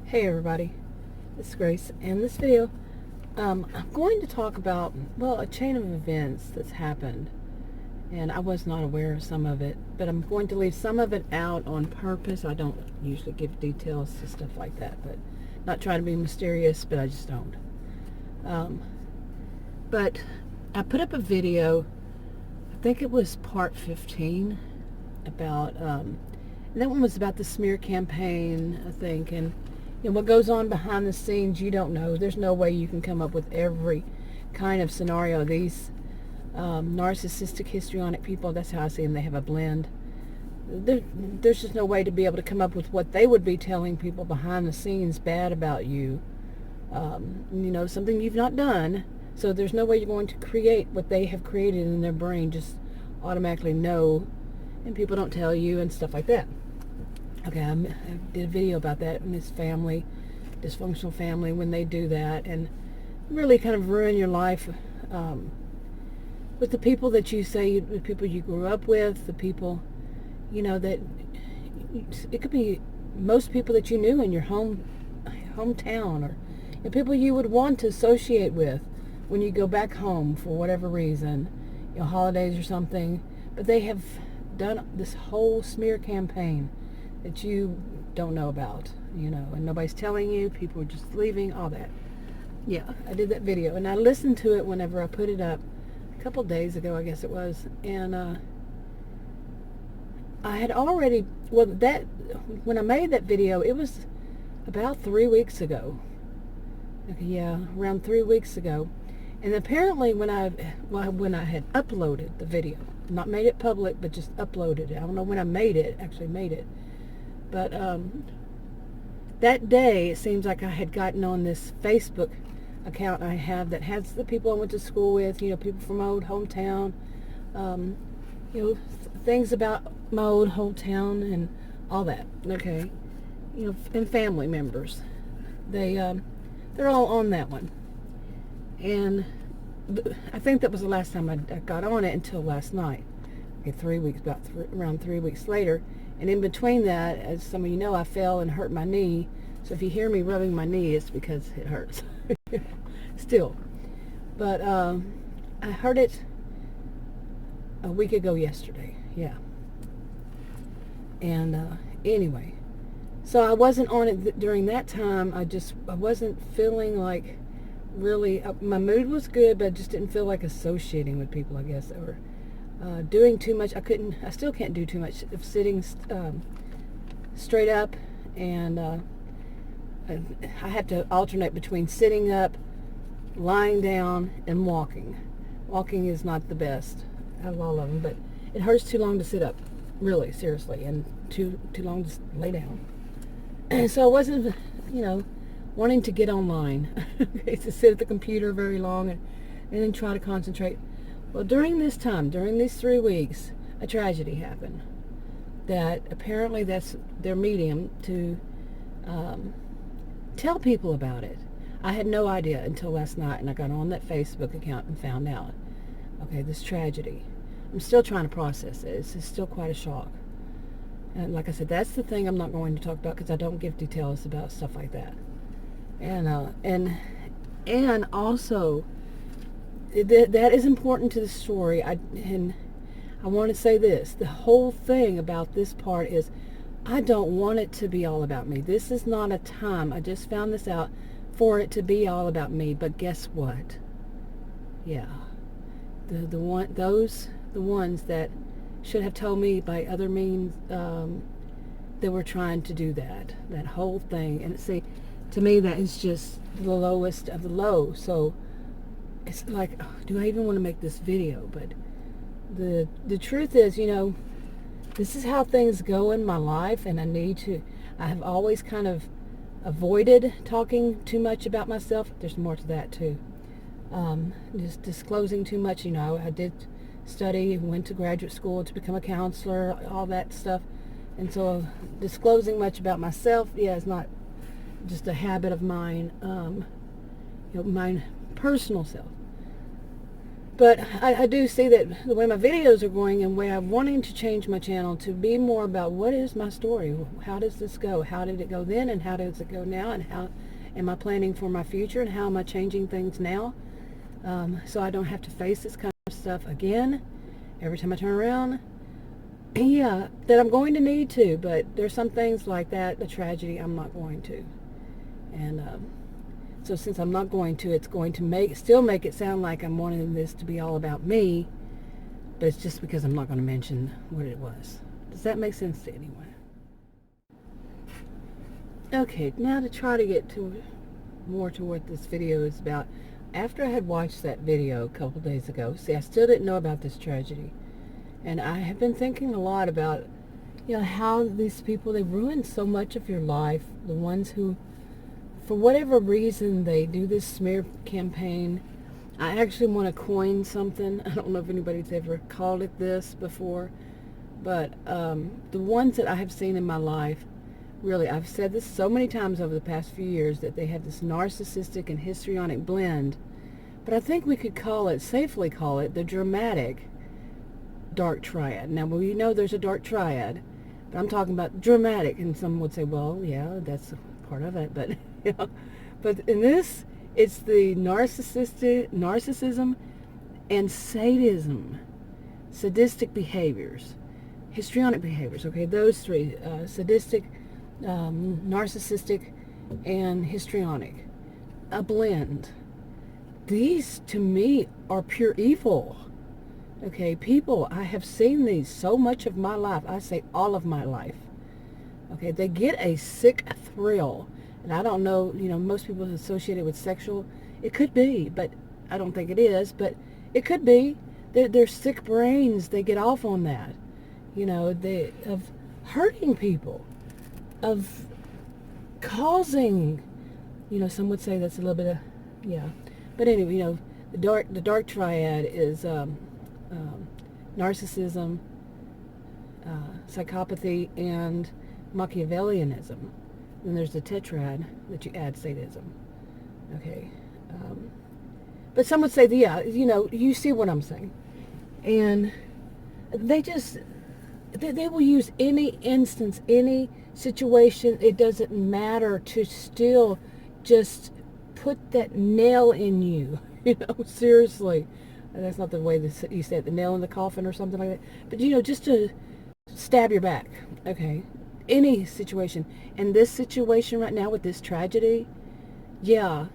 Hey everybody, it's Grace. In this video, I'm going to talk about, well, a chain of events that's happened. And I was not aware of some of it, but I'm going to leave some of it out on purpose. I don't usually give details to stuff like that, but not trying to be mysterious, but I just don't. But I put up a video, I think it was part 15, about, and that one was about the smear campaign, I think, and what goes on behind the scenes, you don't know. There's no way you can come up with every kind of scenario. These narcissistic histrionic people, that's how I see them. They have a blend. There's just no way to be able to come up with what they would be telling people behind the scenes bad about you. Something you've not done. So there's no way you're going to create what they have created in their brain, just automatically know, and people don't tell you and stuff like that. Okay, I did a video about that in this family, dysfunctional family, when they do that and really kind of ruin your life with the people that you say, the people you grew up with, the people, that it could be most people that you knew in your hometown, or people you would want to associate with when you go back home for whatever reason, holidays or something. But they have done this whole smear campaign that you don't know about, and nobody's telling you, people are just leaving, all that. Yeah, I did that video, and I listened to it whenever I put it up a couple days ago, I guess it was, and I had already, when I made that video, it was about 3 weeks ago. Okay, yeah, around 3 weeks ago, and apparently when I had uploaded the video, not made it public, but just uploaded it, I don't know when I actually made it, but that day, it seems like I had gotten on this Facebook account I have that has the people I went to school with, people from my old hometown, things about my old hometown and all that, okay, and family members. They're all on that one. And I think that was the last time I got on it until last night. Okay, 3 weeks, around 3 weeks later. And in between that, as some of you know, I fell and hurt my knee. So if you hear me rubbing my knee, it's because it hurts. Still. But I heard it a week ago yesterday. Yeah. And anyway. So I wasn't on it during that time. I wasn't feeling like really, my mood was good, but I just didn't feel like associating with people, I guess, or doing too much. I still can't do too much of sitting straight up, and I have to alternate between sitting up, lying down, and walking. Walking is not the best out of all of them, but it hurts too long to sit up, really, seriously, and too long to lay down. And so I wasn't, wanting to get online, to sit at the computer very long and then try to concentrate. Well, during this time, during these 3 weeks, a tragedy happened. That apparently that's their medium to tell people about it. I had no idea until last night, and I got on that Facebook account and found out. Okay, this tragedy. I'm still trying to process it. It's still quite a shock. And like I said, that's the thing I'm not going to talk about because I don't give details about stuff like that. And also, that is important to the story. I want to say this. The whole thing about this part is I don't want it to be all about me. This is not a time, I just found this out, for it to be all about me. But guess what? Yeah. The ones that should have told me by other means, they were trying to do that whole thing. And see, to me, that is just the lowest of the low. So it's like, oh, do I even want to make this video? But the truth is, this is how things go in my life, and I have always kind of avoided talking too much about myself. There's more to that too. Just disclosing too much. I did study, went to graduate school to become a counselor, all that stuff. And so disclosing much about myself, is not just a habit of mine, my personal self. But I do see that the way my videos are going and the way I'm wanting to change my channel to be more about what is my story, how does this go, how did it go then, and how does it go now, and how am I planning for my future, and how am I changing things now, so I don't have to face this kind of stuff again every time I turn around. Yeah, that I'm going to need to, but there's some things like that, the tragedy, I'm not going to. And so since I'm not going to, it's going to still make it sound like I'm wanting this to be all about me, but it's just because I'm not going to mention what it was. Does that make sense to anyone? Okay, now to try to get more to what this video is about. After I had watched that video a couple days ago, see, I still didn't know about this tragedy. And I have been thinking a lot about, how these people, they ruin so much of your life. The ones who, for whatever reason, they do this smear campaign. I actually want to coin something. I don't know if anybody's ever called it this before, but the ones that I have seen in my life, really, I've said this so many times over the past few years, that they have this narcissistic and histrionic blend, but I think we could safely call it the dramatic dark triad. Now, we know there's a dark triad, but I'm talking about dramatic, and some would say, well, yeah, that's part of it, but but in this, it's the narcissism and sadistic behaviors, histrionic behaviors. Okay, those three: sadistic, narcissistic, and histrionic, a blend. These, to me, are pure evil. Okay, people, I have seen these so much of my life. I say all of my life. Okay, they get a sick thrill. And I don't know, most people associate it with sexual. It could be, but I don't think it is. But it could be. Their sick brains, they get off on that. Of hurting people. Of causing, some would say that's a little bit of, yeah. But anyway, the dark triad is narcissism, psychopathy, and Machiavellianism. Then there's the tetrad that you add sadism. Okay. But some would say, you see what I'm saying. And they will use any instance, any situation, it doesn't matter, to still just put that nail in you. Seriously. And that's not the way you said, the nail in the coffin or something like that. But, just to stab your back. Okay. Any situation. And this situation right now with this tragedy, yeah,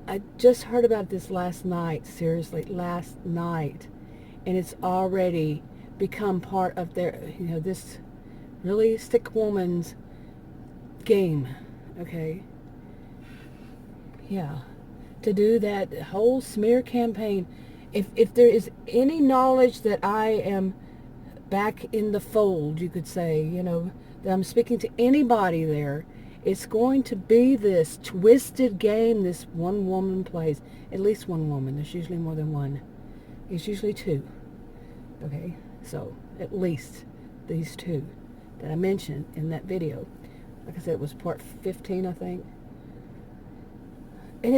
I just heard about this last night, seriously, last night. And it's already become part of their, this really sick woman's game. Okay. Yeah. To do that whole smear campaign. If there is any knowledge that I am back in the fold, you could say, that I'm speaking to anybody there, it's going to be this twisted game this one woman plays. At least one woman. There's usually more than one. It's usually two. Okay? So, at least these two that I mentioned in that video. Like I said, it was part 15, I think. And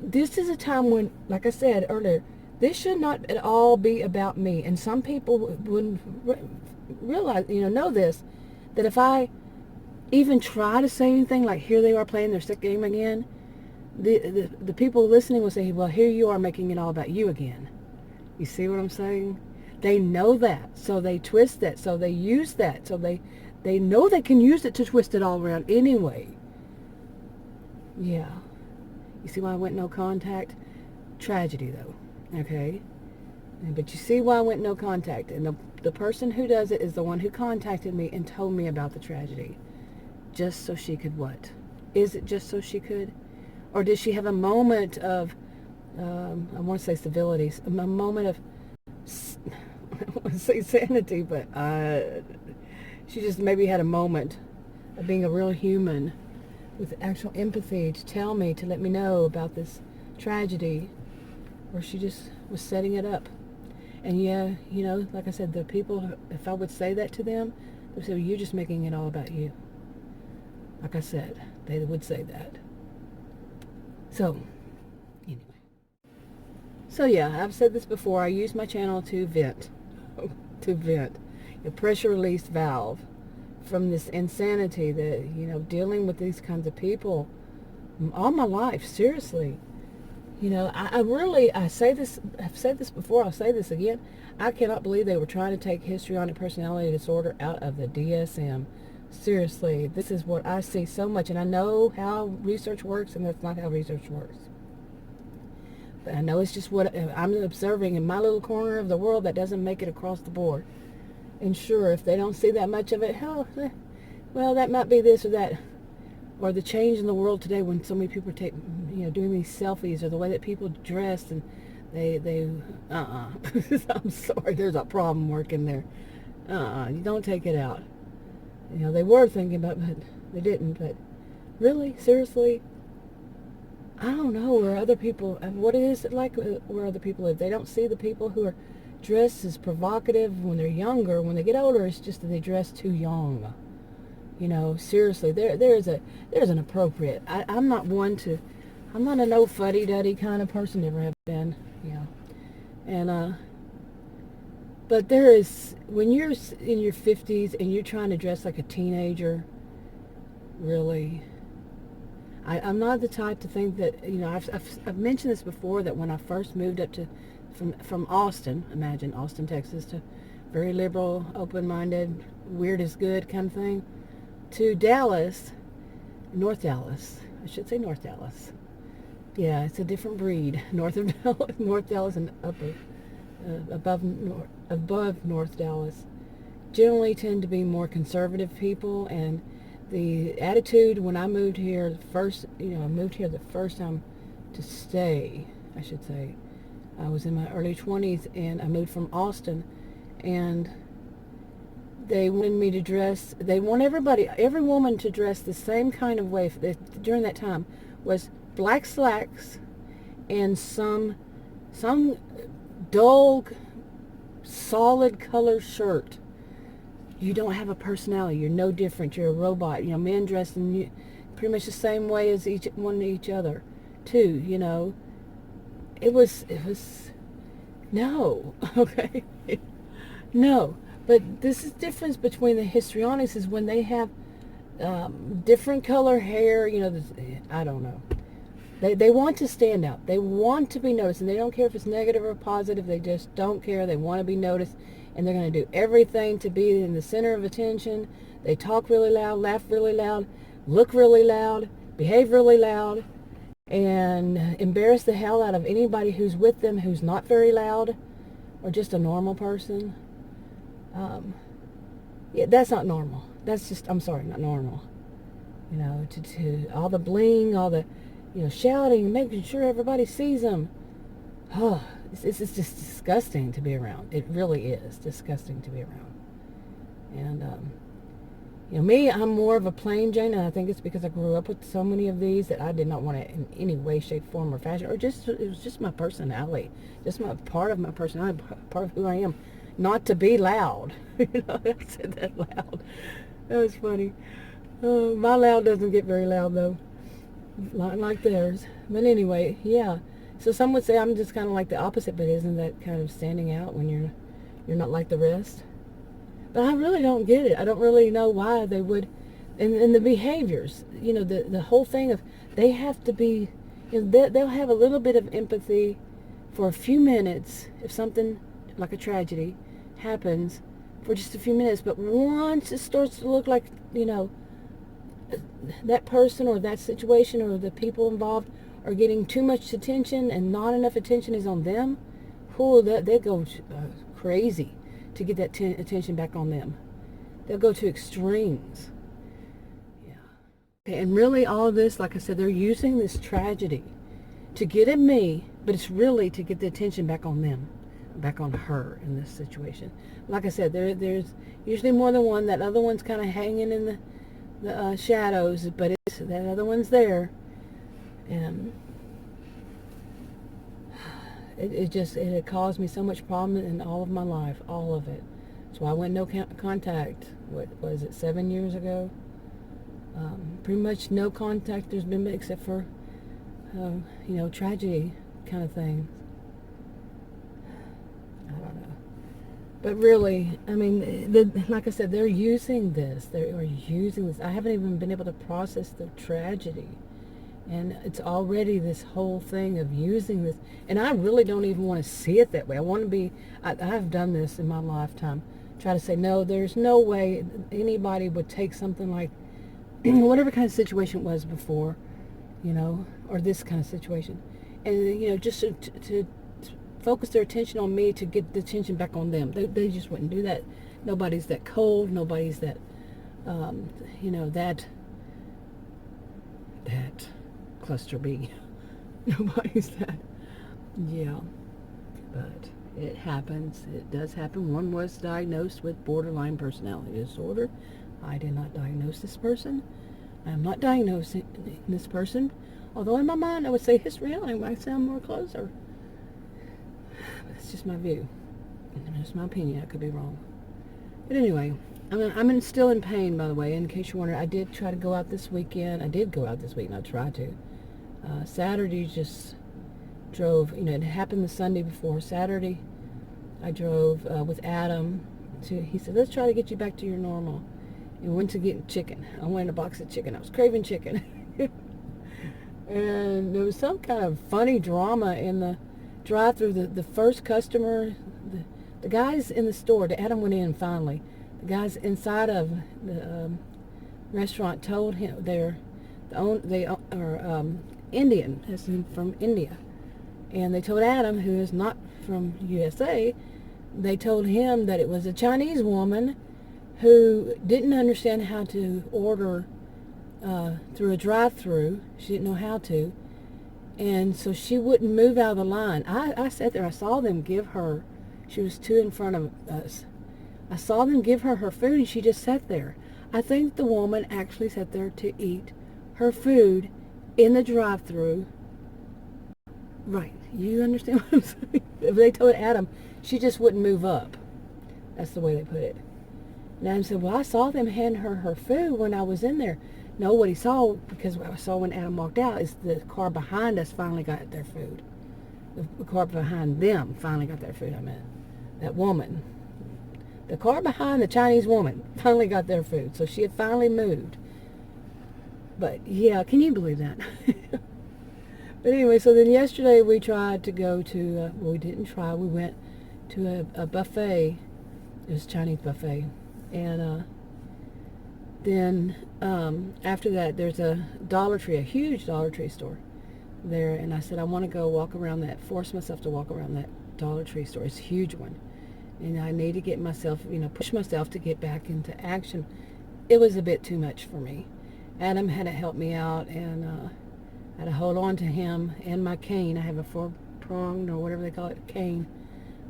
this is a time when, like I said earlier, this should not at all be about me. And some people wouldn't realize, know this, that if I even try to say anything, like here they are playing their sick game again, the people listening will say, well, here you are making it all about you again. You see what I'm saying? They know that, so they twist that, so they use that, so they know they can use it to twist it all around anyway. Yeah. You see why I went no contact? Tragedy, though. Okay? But you see why I went no contact. And the person who does it is the one who contacted me and told me about the tragedy. Just so she could what? Is it just so she could? Or did she have a moment of, I want to say civility, a moment of, I don't want to say sanity, but she just maybe had a moment of being a real human with actual empathy to tell me, to let me know about this tragedy, or she just was setting it up. And yeah, like I said, the people, if I would say that to them, they would say, well, you're just making it all about you. Like I said, they would say that. So, anyway. So yeah, I've said this before. I use my channel to vent, to vent, a pressure release valve from this insanity that, dealing with these kinds of people all my life. Seriously, I say this. I've said this before. I'll say this again. I cannot believe they were trying to take histrionic personality disorder out of the DSM. Seriously, this is what I see so much, and I know how research works, and that's not how research works. But I know it's just what I'm observing in my little corner of the world that doesn't make it across the board. And sure, if they don't see that much of it, well, that might be this or that. Or the change in the world today when so many people are doing these selfies, or the way that people dress, and I'm sorry, there's a problem working there. You don't take it out. They were thinking about it, but they didn't. But really, seriously, I don't know where other people, what is it like where other people live? They don't see the people who are dressed as provocative when they're younger. When they get older, it's just that they dress too young. Seriously, there's an appropriate. I'm not a no fuddy-duddy kind of person, never have been, And, but there is, when you're in your 50s and you're trying to dress like a teenager, really, I'm not the type to think that, I've mentioned this before, that when I first moved up from Austin, imagine Austin, Texas, to very liberal, open-minded, weird is good kind of thing, to Dallas, North Dallas. I should say North Dallas. Yeah, it's a different breed. North Dallas and above North Dallas generally tend to be more conservative people, and the attitude when I moved here I moved here the first time to stay, I should say. I was in my early 20s, and I moved from Austin, and they wanted me to dress, they want every woman to dress the same kind of way during that time, was black slacks and some dull, solid color shirt. You don't have a personality. You're no different. You're a robot. Men dressed in pretty much the same way as each other, too. It was no, okay, no. But this is the difference between the histrionics, is when they have different color hair. I don't know. They want to stand out. They want to be noticed, and they don't care if it's negative or positive. They just don't care. They want to be noticed, and they're going to do everything to be in the center of attention. They talk really loud, laugh really loud, look really loud, behave really loud, and embarrass the hell out of anybody who's with them who's not very loud or just a normal person. Yeah, that's not normal. That's just, I'm sorry, not normal. To all the bling, all the shouting, making sure everybody sees them. Oh, it's just disgusting to be around. It really is disgusting to be around. And me, I'm more of a plain Jane, and I think it's because I grew up with so many of these that I did not want to, in any way, shape, form, or fashion, or it was just my personality, just part of my personality, part of who I am, not to be loud. I said that loud. That was funny. My loud doesn't get very loud though, like theirs. But anyway, yeah. So some would say I'm just kind of like the opposite, but isn't that kind of standing out when you're not like the rest? But I really don't get it. I don't really know why they would, and the behaviors, the whole thing of they have to be, they'll have a little bit of empathy for a few minutes if something like a tragedy happens, for just a few minutes. But once it starts to look like, that person or that situation or the people involved are getting too much attention and not enough attention is on them, they go crazy to get that attention back on them. They'll go to extremes. Yeah. Okay, and really all of this, like I said, they're using this tragedy to get at me, but it's really to get the attention back on them, back on her in this situation. Like I said, there's usually more than one. That other one's kind of hanging in the shadows, but that other one's there. And it had caused me so much problem in all of my life, all of it. So I went no contact. What was it, 7 years ago? Pretty much no contact there's been, except for tragedy kind of thing. But really, I mean, like I said, they're using this. They are using this. I haven't even been able to process the tragedy. And it's already this whole thing of using this. And I really don't even want to see it that way. I want to be, I've done this in my lifetime. Try to say, no, there's no way anybody would take something like whatever kind of situation it was before, or this kind of situation. And, just to focus their attention on me to get the attention back on them. They just wouldn't do that. Nobody's that cold. Nobody's that, that cluster B. Nobody's that. Yeah. But it happens. It does happen. One was diagnosed with borderline personality disorder. I did not diagnose this person. I'm not diagnosing this person. Although in my mind I would say histrionic might sound more closer. That's just my view. That's my opinion. I could be wrong. But anyway, I'm still in pain, by the way, in case you're wondering. I did try to go out this weekend. I did go out this week, and I tried to. Saturday just drove, it happened the Sunday before. Saturday, I drove with Adam he said, let's try to get you back to your normal. And went to get chicken. I wanted a box of chicken. I was craving chicken. And there was some kind of funny drama in the drive-through. The first customer, the guys in the store, Adam went in finally. The guys inside of the restaurant told him they are Indian, as in from India, and they told Adam, who is not from USA, they told him that it was a Chinese woman who didn't understand how to order through a drive-through. She didn't know how to, and so she wouldn't move out of the line. I sat there. I saw them give her. She was two in front of us. I saw them give her her food, and she just sat there. I think the woman actually sat there to eat her food in the drive-through. Right. You understand what I'm saying? They told Adam she just wouldn't move up. That's the way they put it. And Adam said, well, I saw them hand her her food when I was in there. No, what he saw, because what I saw when Adam walked out, is the car behind us finally got their food. The car behind them finally got their food, I meant. That woman. The car behind the Chinese woman finally got their food. So she had finally moved. But, yeah, can you believe that? But anyway, so then yesterday we tried to go to, well, we didn't try. We went to a buffet. It was a Chinese buffet. And then after that, there's a Dollar Tree, a huge Dollar Tree store there. And I said, I want to go walk around that, force myself to walk around that Dollar Tree store. It's a huge one. And I need to get myself, push myself to get back into action. It was a bit too much for me. Adam had to help me out, and I had to hold on to him and my cane. I have a 4-pronged, or whatever they call it, cane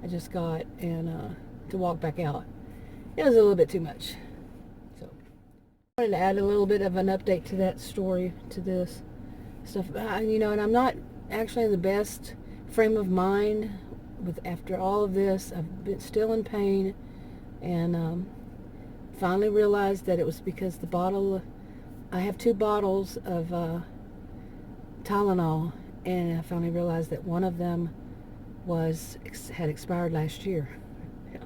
I just got, and to walk back out. It was a little bit too much. So I wanted to add a little bit of an update to that story, to this stuff. And I'm not actually in the best frame of mind after all of this. I've been still in pain, and finally realized that it was because the bottle, I have 2 bottles of Tylenol, and I finally realized that one of them had expired last year. Yeah.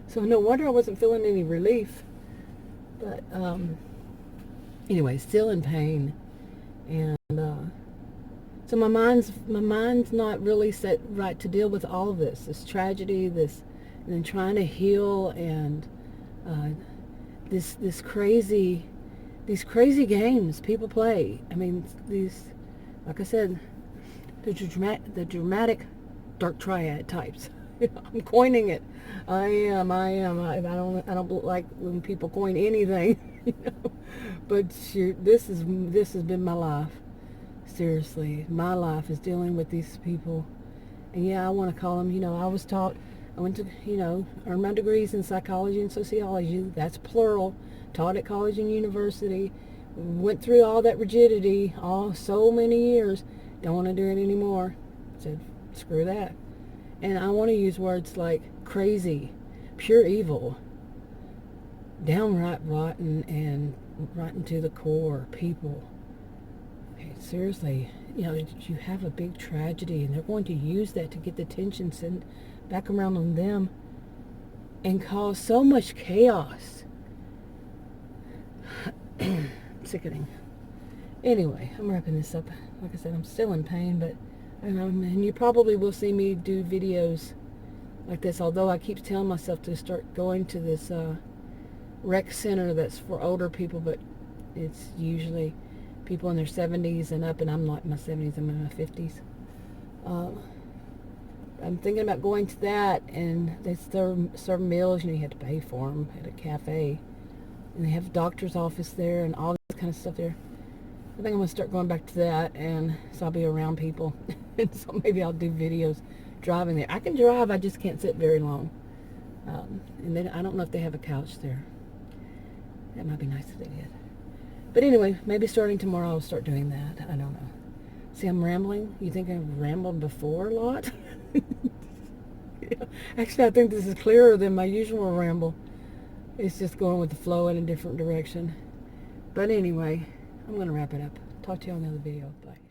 So no wonder I wasn't feeling any relief. But anyway, still in pain, and so my mind's not really set right to deal with all of this tragedy, and then trying to heal, and these crazy games people play. I mean, like I said, the dramatic dark triad types. I'm coining it. I am. I don't like when people coin anything. But shoot, this has been my life. Seriously, my life is dealing with these people. And yeah, I want to call them, I was taught, I went to, earn my degrees in psychology and sociology. That's plural. Taught at college and university. Went through all that rigidity, so many years. Don't want to do it anymore. Said, screw that. And I want to use words like crazy, pure evil, downright rotten, and rotten to the core people. Seriously, you have a big tragedy, and they're going to use that to get the attention sent back around on them. and cause so much chaos. Sickening. Anyway, I'm wrapping this up. Like I said, I'm still in pain, but and you probably will see me do videos like this, although I keep telling myself to start going to this rec center that's for older people, but it's usually people in their 70s and up, and I'm not in my 70s, I'm in my 50s. I'm thinking about going to that, and they serve meals. You have to pay for them at a cafe, and they have a doctor's office there and all this kind of stuff there. I think I'm going to start going back to that, and so I'll be around people. And so maybe I'll do videos driving there. I can drive, I just can't sit very long. And then I don't know if they have a couch there. That might be nice if they did. But anyway, maybe starting tomorrow I'll start doing that. I don't know. See, I'm rambling. You think I've rambled before a lot? Yeah. Actually, I think this is clearer than my usual ramble. It's just going with the flow in a different direction. But anyway, I'm going to wrap it up. Talk to you on another video. Bye.